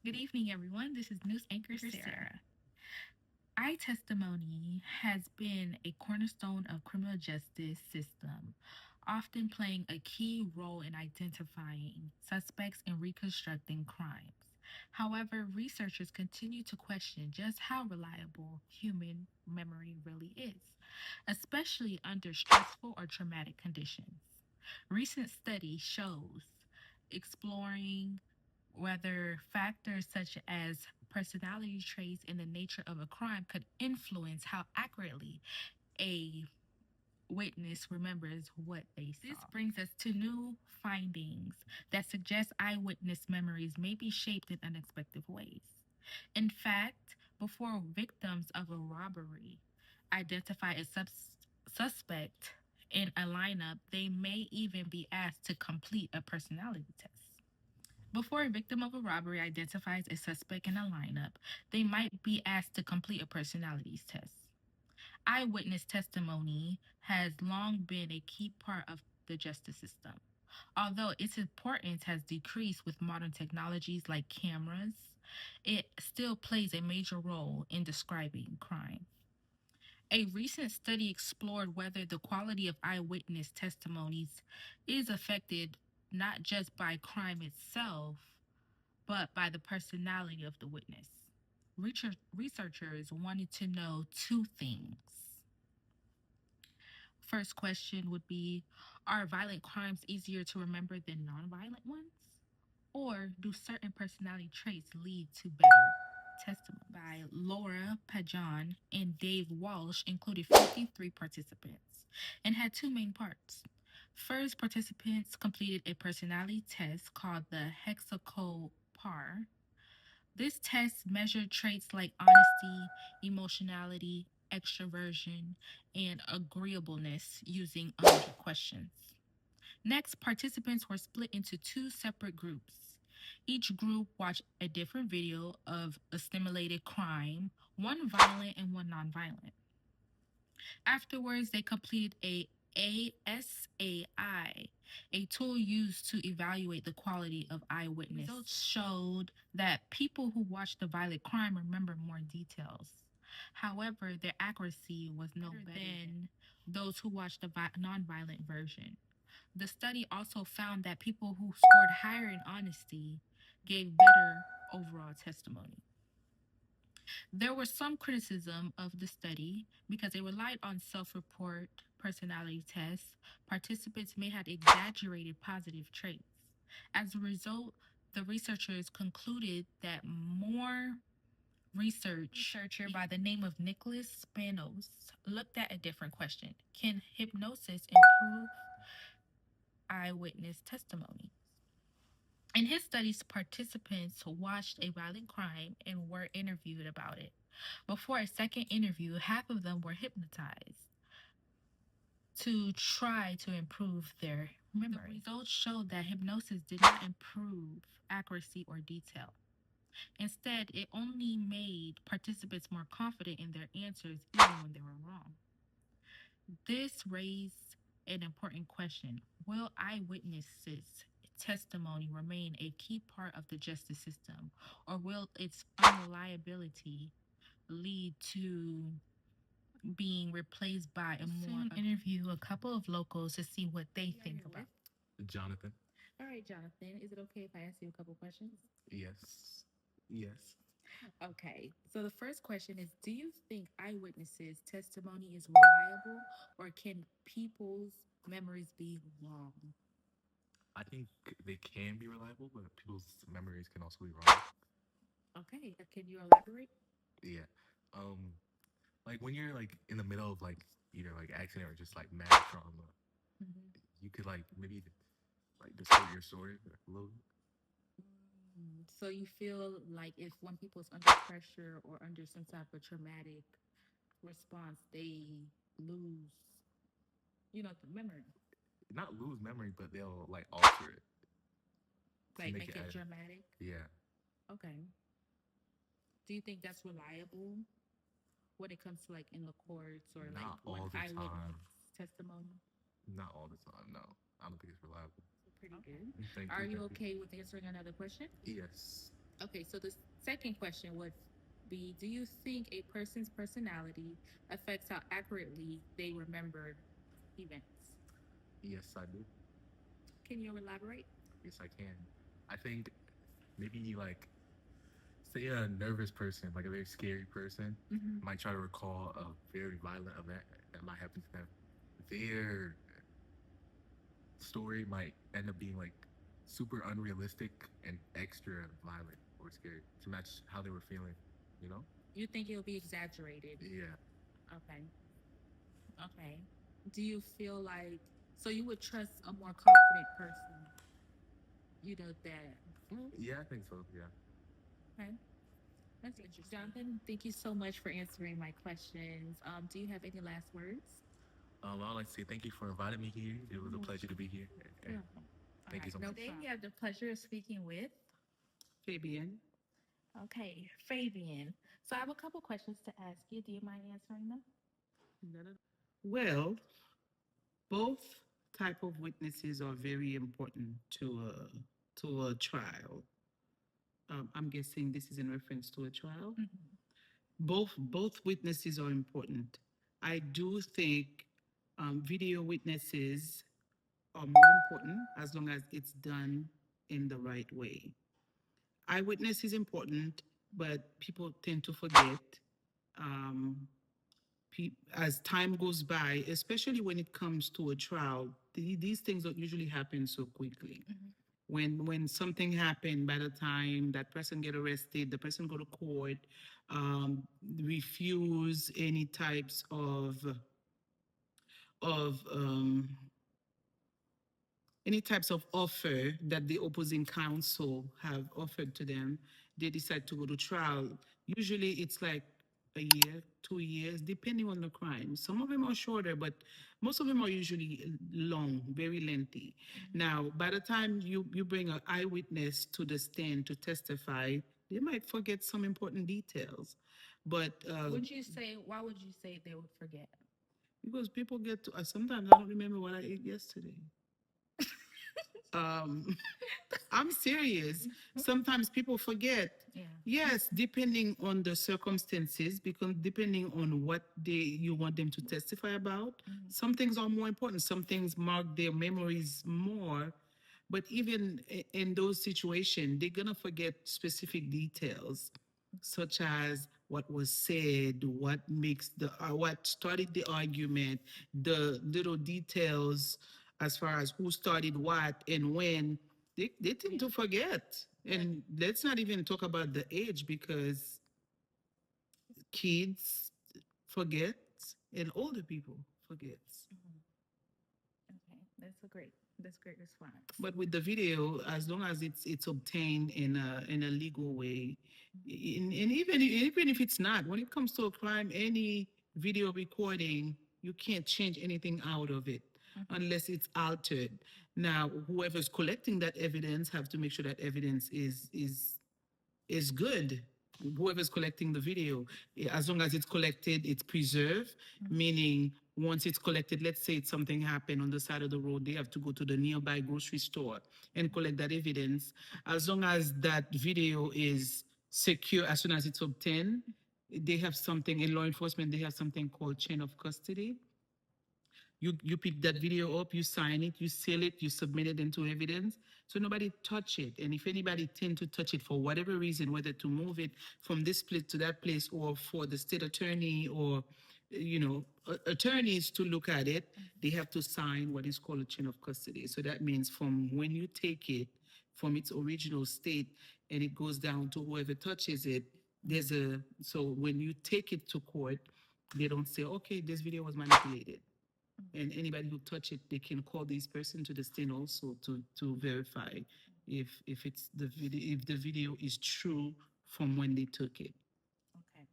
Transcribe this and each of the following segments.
Good evening, everyone. This is News Anchor Sarah. Eye testimony has been a cornerstone of criminal justice system, often playing a key role in identifying suspects and reconstructing crimes. However, researchers continue to question just how reliable human memory really is, especially under stressful or traumatic conditions. Recent study shows exploring whether factors such as personality traits and the nature of a crime could influence how accurately a witness remembers what they saw. This brings us to new findings that suggest eyewitness memories may be shaped in unexpected ways. In fact, before victims of a robbery identify a suspect in a lineup, they may even be asked to complete a personality test. Before a victim of a robbery identifies a suspect in a lineup, they might be asked to complete a personalities test. Eyewitness testimony has long been a key part of the justice system. Although its importance has decreased with modern technologies like cameras, it still plays a major role in describing crime. A recent study explored whether the quality of eyewitness testimonies is affected not just by crime itself, but by the personality of the witness. Researchers wanted to know two things. First question would be: are violent crimes easier to remember than nonviolent ones? Or do certain personality traits lead to better testimony? By Laura Pajan and Dave Walsh included 53 participants and had two main parts. First, participants completed a personality test called the Hexaco PAR. This test measured traits like honesty, emotionality, extroversion, and agreeableness using 100 questions. Next, participants were split into two separate groups. Each group watched a different video of a simulated crime, one violent and one nonviolent. Afterwards, they completed a ASAI, a tool used to evaluate the quality of eyewitness. Results showed that people who watched the violent crime remember more details. However, their accuracy was no better than those who watched the nonviolent version. The study also found that people who scored higher in honesty gave better overall testimony. There was some criticism of the study because it relied on self report personality tests. Participants may have exaggerated positive traits. As a result, the researchers concluded that more researcher by the name of Nicholas Spanos looked at a different question: can hypnosis improve eyewitness testimony? In his studies, participants watched a violent crime and were interviewed about it. Before a second interview, half of them were hypnotized to try to improve their memory. The results showed that hypnosis did not improve accuracy or detail. Instead, it only made participants more confident in their answers even when they were wrong. This raised an important question: will eyewitnesses' testimony remain a key part of the justice system, or will its unreliability lead to being replaced by a more interview a couple of locals to see what they think about? Jonathan. All right, Jonathan, is it okay if I ask you a couple questions? Yes. Yes. Okay, so the first question is: do you think eyewitnesses' testimony is reliable, or can people's memories be wrong? I think they can be reliable, but people's memories can also be wrong. Okay, can you elaborate? Yeah. Um, like when you're like in the middle of like either like accident or just like mad trauma, Mhm. you could like maybe like distort your story a little. So you feel like if when people's under pressure or under some type of traumatic response, they lose, the memory, Not lose memory, but they'll like alter it to like make make it it as dramatic. yeah. Okay. Do you think that's reliable when it comes to like in the courts or like Not when all the eyewitness time. testimony? Not all the time. No, I don't think it's reliable. So pretty good. Thank Are you. you Thank you. okay with answering another question? Yes. Okay, so the second question would be, do you think a person's personality affects how accurately they remember events? Yes, I do. Can you elaborate? Yes, I can. I think maybe like say a nervous person, like a very scary person, Mm-hmm. might try to recall a very violent event that might happen to them. Their story might end up being like super unrealistic and extra violent or scary to match how they were feeling, you know? You think it'll be exaggerated? Yeah. Okay. Okay. Do you feel like so you would trust a more confident person? You know that. Yeah, I think so. Yeah. Okay. That's interesting. Jonathan, thank you so much for answering my questions. Do you have any last words? I'd like to say thank you for inviting me here. It was a pleasure to be here. And You're welcome. All thank you right. so No much. Today we have the pleasure of speaking with Fabian. okay, Fabian. So I have a couple questions to ask you. Do you mind answering them? Well, both type of witnesses are very important to a trial. I'm guessing this is in reference to a trial. Mm-hmm. Both witnesses are important. I do think video witnesses are more important as long as it's done in the right way. Eyewitness is important, but people tend to forget. Um, as time goes by, especially when it comes to a trial, these things don't usually happen so quickly. Mm-hmm. When something happened, by the time that person get arrested, the person go to court, um, refuse any types of any types of offer that the opposing counsel have offered to them, they decide to go to trial. Usually it's like a year, 2 years, depending on the crime. Some of them are shorter, but most of them are usually long, very lengthy. Now, by the time you bring an eyewitness to the stand to testify, they might forget some important details. But Would you say, why would you say they would forget? because people get to, sometimes I don't remember what I ate yesterday. Um, I'm serious. Sometimes people forget. Yeah. Yes, depending on the circumstances, because depending on what you want them to testify about, Mhm. some things are more important. Some things mark their memories more. But even in those situations, they're gonna forget specific details, such as what was said, what started the argument, the little details as far as who started what and when. They tend to forget. And let's not even talk about the age because kids forget and older people forget. Mhm. Okay, that's great response. But with the video, as long as it's obtained in a legal way, and even if it's not, when it comes to a crime, any video recording, you can't change anything out of it Mhm. unless it's altered. Now, whoever's collecting that evidence have to make sure that evidence is good. Whoever's collecting the video, as long as it's collected, it's preserved, meaning once it's collected, let's say it's something happened on the side of the road, they have to go to the nearby grocery store and collect that evidence. As long as that video is secure, as soon as it's obtained, they have something in law enforcement, they have something called chain of custody. You pick that video up, you sign it, you seal it, you submit it into evidence, so nobody touch it. And if anybody tend to touch it for whatever reason, whether to move it from this place to that place, or for the state attorney or attorneys to look at it, they have to sign what is called a chain of custody. So that means from when you take it from its original state and it goes down to whoever touches it, there's a so when you take it to court, they don't say, okay, this video was manipulated, and anybody who touch it, they can call this person to the stand also to verify if it's the video, if the video is true from when they took it. Okay,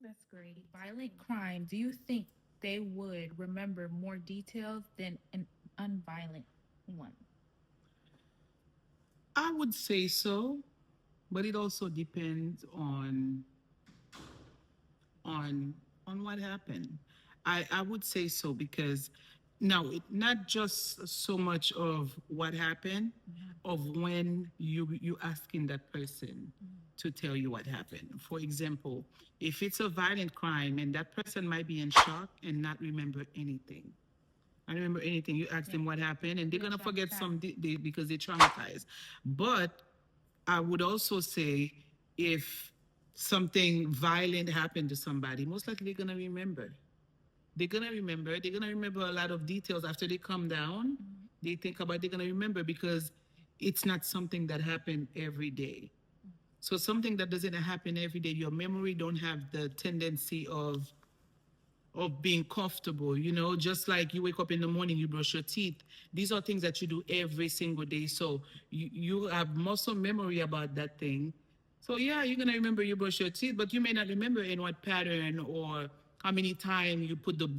that's great. Violent crime, do you think they would remember more details than an unviolent one? I would say so, but it also depends on on what happened. I would say so because Now, not just so much of what happened, of when you asking that person to tell you what happened. For example, if it's a violent crime and that person might be in shock and not remember anything. I remember anything. You ask them what happened, and they're They're gonna forget some traumatized. because they're traumatized. But I would also say if something violent happened to somebody, most likely they're gonna remember. They're gonna remember. They're gonna remember a lot of details after they come down. They think about. They're gonna remember because it's not something that happened every day. So something that doesn't happen every day, your memory don't have the tendency of being comfortable, just like you wake up in the morning, you brush your teeth. These are things that you do every single day. So you have muscle memory about that thing. So yeah, you're gonna remember you brush your teeth, but you may not remember in what pattern or how many times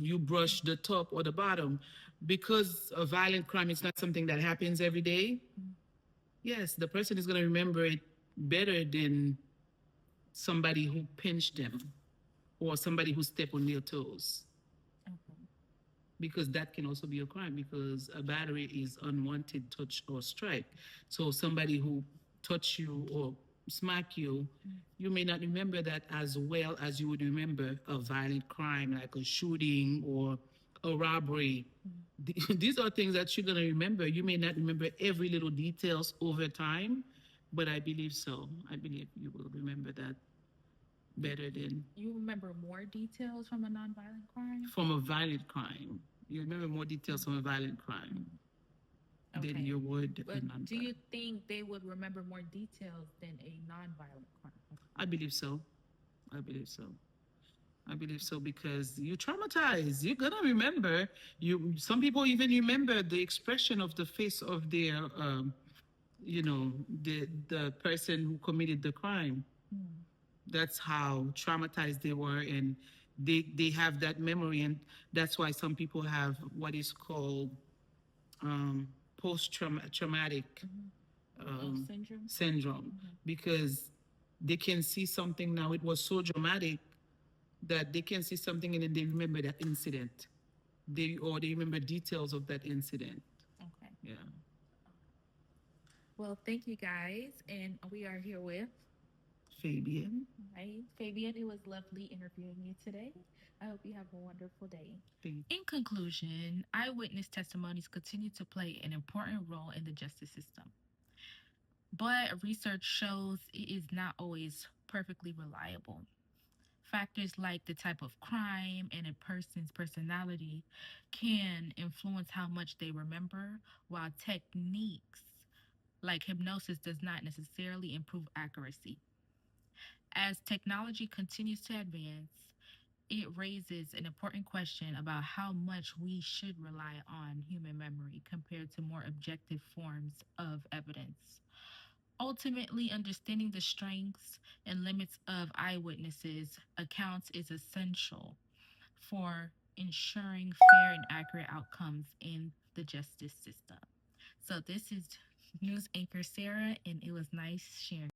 you brush the top or the bottom. Because a violent crime is not something that happens every day. Yes, the person is gonna remember it better than somebody who pinched them or somebody who stepped on their toes, Okay. because that can also be a crime because a battery is unwanted touch or strike. So somebody who touch you or smack you, you may not remember that as well as you would remember a violent crime like a shooting or a robbery. These are things that you're going to remember. You may not remember every little details over time, but I believe so. I believe you will remember that better than You remember more details from a nonviolent crime? from a violent crime. You remember more details from a violent crime than Okay. you would a But do non-violent. you think they would remember more details than a nonviolent crime? I believe so. I believe so. I believe so because you traumatized. You're gonna remember. You. Some people even remember the expression of the face of their, the person who committed the crime. That's how traumatized they were, and they have that memory, and that's why some people have what is called post traumatic Syndrome? syndrome, because they can see something now. It was so dramatic that they can see something and then they remember that incident. They remember details of that incident. Okay. Yeah. Well, thank you guys. And we are here with, Fabian. right? Fabian, it was lovely interviewing you today. I hope you have a wonderful day. Thank In conclusion, eyewitness testimonies continue to play an important role in the justice system. But research shows it is not always perfectly reliable. Factors like the type of crime and a person's personality can influence how much they remember, while techniques like hypnosis does not necessarily improve accuracy. As technology continues to advance, it raises an important question about how much we should rely on human memory compared to more objective forms of evidence. Ultimately, understanding the strengths and limits of eyewitnesses' accounts is essential for ensuring fair and accurate outcomes in the justice system. So, this is news anchor Sarah, and it was nice sharing